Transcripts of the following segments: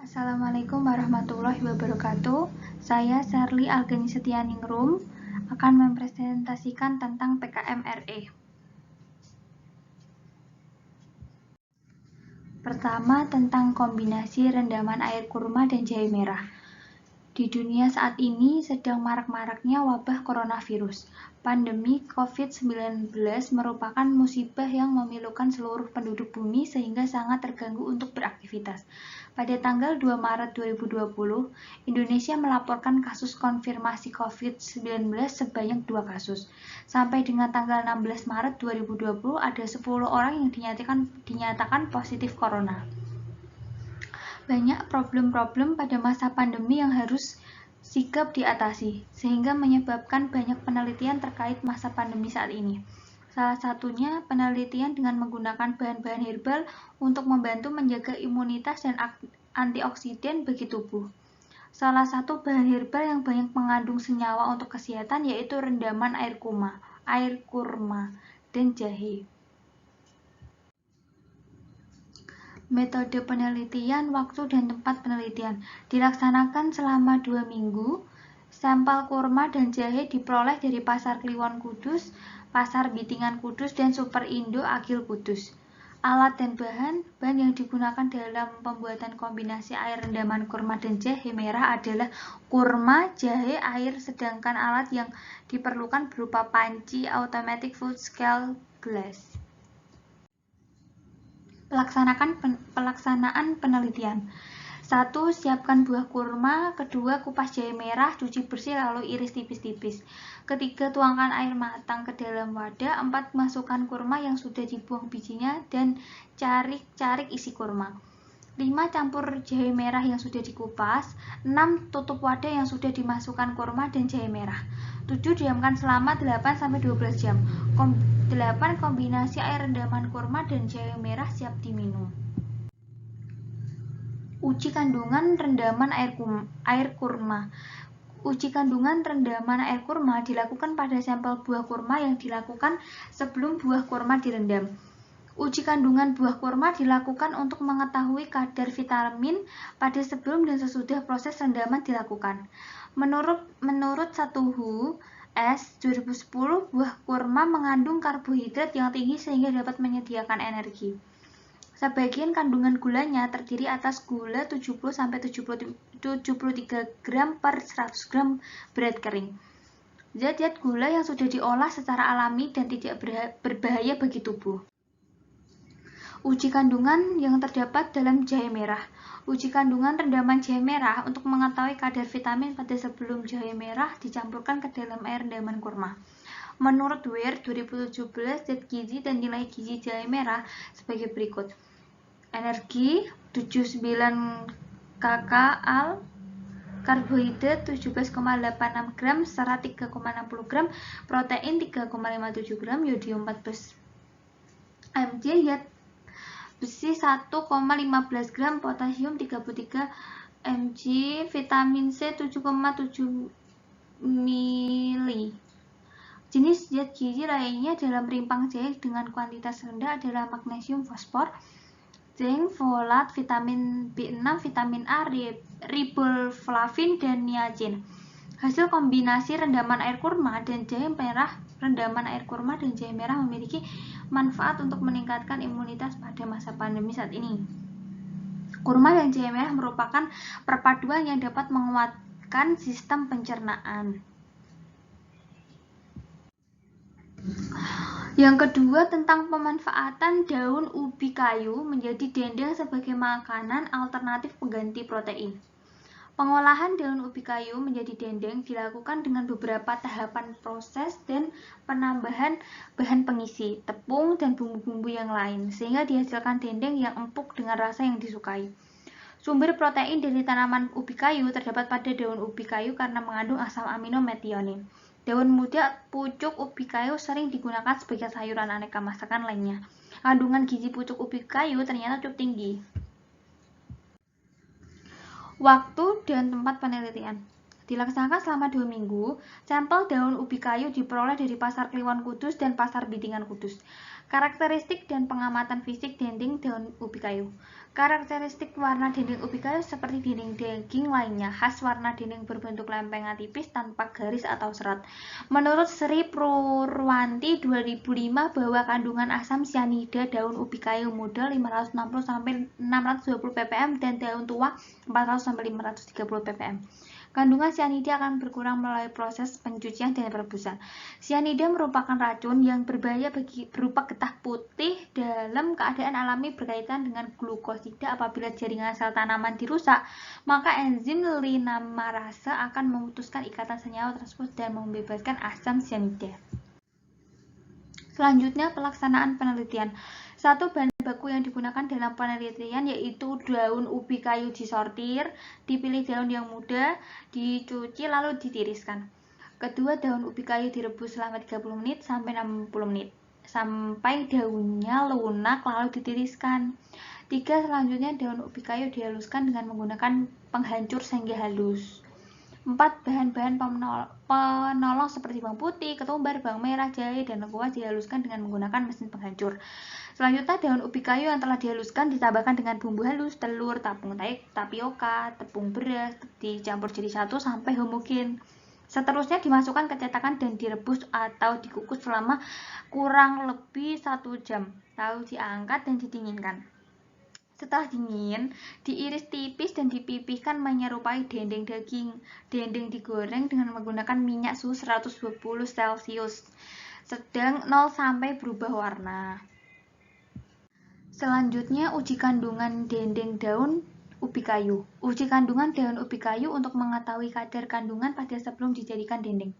Assalamualaikum warahmatullahi wabarakatuh. Saya Sherly Algeni Setianingrum akan mempresentasikan tentang PKM-RE. Pertama, tentang kombinasi rendaman air kurma dan jahe merah. Di dunia saat ini sedang marak-maraknya wabah coronavirus. Pandemi COVID-19 merupakan musibah yang memilukan seluruh penduduk bumi sehingga sangat terganggu untuk beraktivitas. Pada tanggal 2 Maret 2020, Indonesia melaporkan kasus konfirmasi COVID-19 sebanyak 2 kasus. Sampai dengan tanggal 16 Maret 2020, ada 10 orang yang dinyatakan positif corona. Banyak problem-problem pada masa pandemi yang harus sigap diatasi, sehingga menyebabkan banyak penelitian terkait masa pandemi saat ini. Salah satunya penelitian dengan menggunakan bahan-bahan herbal untuk membantu menjaga imunitas dan antioksidan bagi tubuh. Salah satu bahan herbal yang banyak mengandung senyawa untuk kesehatan yaitu rendaman air kurma, dan jahe. Metode penelitian, waktu dan tempat penelitian dilaksanakan selama 2 minggu. Sampel kurma dan jahe diperoleh dari Pasar Kliwon Kudus, Pasar Bitingan Kudus, dan Superindo Agil Kudus. Alat dan bahan yang digunakan dalam pembuatan kombinasi air rendaman kurma dan jahe merah adalah kurma, jahe, air, sedangkan alat yang diperlukan berupa panci automatic full scale glass. Pelaksanaan penelitian. 1. Siapkan buah kurma. 2. Kupas jahe merah, cuci bersih lalu iris tipis-tipis. 3. Tuangkan air matang ke dalam wadah. 4. Masukkan kurma yang sudah dibuang bijinya dan carik isi kurma. 5. Campur jahe merah yang sudah dikupas. 6. Tutup wadah yang sudah dimasukkan kurma dan jahe merah. 7. Diamkan selama 8-12 jam. 8. Kombinasi air rendaman kurma dan jahe merah siap diminum. Uji kandungan rendaman air kurma. Uji kandungan rendaman air kurma dilakukan pada sampel buah kurma yang dilakukan sebelum buah kurma direndam. Uji kandungan buah kurma dilakukan untuk mengetahui kadar vitamin pada sebelum dan sesudah proses rendaman dilakukan. Menurut 1WHO S 2010, buah kurma mengandung karbohidrat yang tinggi sehingga dapat menyediakan energi. Sebagian kandungan gulanya terdiri atas gula 70-73 gram per 100 gram berat kering. Zat-zat gula yang sudah diolah secara alami dan tidak berbahaya bagi tubuh. Uji kandungan yang terdapat dalam jahe merah. Uji kandungan rendaman jahe merah untuk mengetahui kadar vitamin pada sebelum jahe merah dicampurkan ke dalam air rendaman kurma. Menurut WIR 2017, zat gizi dan nilai gizi jahe merah sebagai berikut. Energi 79 kcal, karbohidrat 17,86 gram, serat 3,60 gram, protein 3,57 gram, yodium 14 mg, zat besi 1,15 gram, potasium 33 mg, vitamin C 7,7 mili. Jenis zat gizi lainnya dalam rimpang jahe dengan kuantitas rendah adalah magnesium, fosfor, zinc, folat, vitamin B6, vitamin A, riboflavin, dan niacin. Hasil kombinasi rendaman air kurma dan jahe merah memiliki manfaat untuk meningkatkan imunitas pada masa pandemi saat ini. Kurma dan jahe merah merupakan perpaduan yang dapat menguatkan sistem pencernaan. Yang kedua, tentang pemanfaatan daun ubi kayu menjadi dendeng sebagai makanan alternatif pengganti protein. Pengolahan daun ubi kayu menjadi dendeng dilakukan dengan beberapa tahapan proses dan penambahan bahan pengisi, tepung, dan bumbu-bumbu yang lain, sehingga dihasilkan dendeng yang empuk dengan rasa yang disukai. Sumber protein dari tanaman ubi kayu terdapat pada daun ubi kayu karena mengandung asam amino metionin. Daun muda pucuk ubi kayu sering digunakan sebagai sayuran aneka masakan lainnya. Kandungan gizi pucuk ubi kayu ternyata cukup tinggi. Waktu dan tempat penelitian. Dilaksanakan selama 2 minggu, sampel daun ubi kayu diperoleh dari Pasar Kliwon Kudus dan Pasar Bidingan Kudus. Karakteristik dan pengamatan fisik dinding daun ubi kayu. Karakteristik warna dinding ubi kayu seperti dinding daging lainnya, khas warna dinding berbentuk lempengan tipis tanpa garis atau serat. Menurut Sri Purwanti 2005 bahwa kandungan asam sianida daun ubi kayu muda 560-620 ppm dan daun tua 400-530 ppm. Kandungan sianida akan berkurang melalui proses pencucian dan perebusan. Sianida merupakan racun yang berbahaya berupa getah putih dalam keadaan alami berkaitan dengan glukosida. Apabila jaringan sel tanaman dirusak, maka enzim linamarase akan memutuskan ikatan senyawa tersebut dan membebaskan asam sianida. Selanjutnya, pelaksanaan penelitian. Satu bahan baku yang digunakan dalam penelitian yaitu daun ubi kayu disortir, dipilih daun yang muda, dicuci lalu ditiriskan. Kedua, daun ubi kayu direbus selama 30 menit sampai 60 menit sampai daunnya lunak lalu ditiriskan. Tiga, selanjutnya daun ubi kayu dihaluskan dengan menggunakan penghancur sehingga halus. 4. Bahan-bahan penolong seperti bawang putih, ketumbar, bawang merah, jahe, dan lengkuas dihaluskan dengan menggunakan mesin penghancur. Selanjutnya, daun ubi kayu yang telah dihaluskan ditambahkan dengan bumbu halus, telur, tepung tapioka, tepung beras, dicampur jadi satu sampai homogen. Seterusnya dimasukkan ke cetakan dan direbus atau dikukus selama kurang lebih 1 jam. Lalu diangkat dan didinginkan. Setelah dingin, diiris tipis dan dipipihkan menyerupai dendeng daging. Dendeng digoreng dengan menggunakan minyak suhu 120 Celcius, sedang 0 sampai berubah warna. Selanjutnya, uji kandungan dendeng daun ubi kayu. Uji kandungan daun ubi kayu untuk mengetahui kadar kandungan pada sebelum dijadikan dendeng.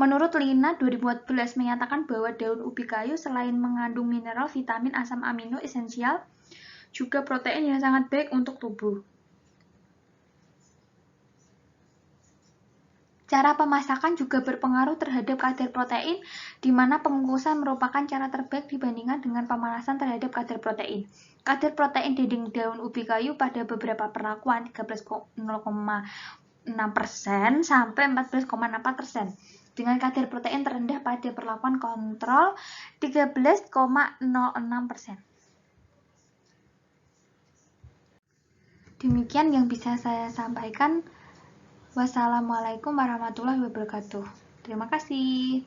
Menurut Lina 2014 menyatakan bahwa daun ubi kayu selain mengandung mineral, vitamin, asam amino esensial, juga protein yang sangat baik untuk tubuh. Cara pemasakan juga berpengaruh terhadap kadar protein, di mana pengukusan merupakan cara terbaik dibandingkan dengan pemanasan terhadap kadar protein. Kadar protein dinding daun ubi kayu pada beberapa perlakuan 13,06% sampai 14,4%. Dengan kadar protein terendah pada perlakuan kontrol 13,06%. Demikian yang bisa saya sampaikan. Wassalamualaikum warahmatullahi wabarakatuh. Terima kasih.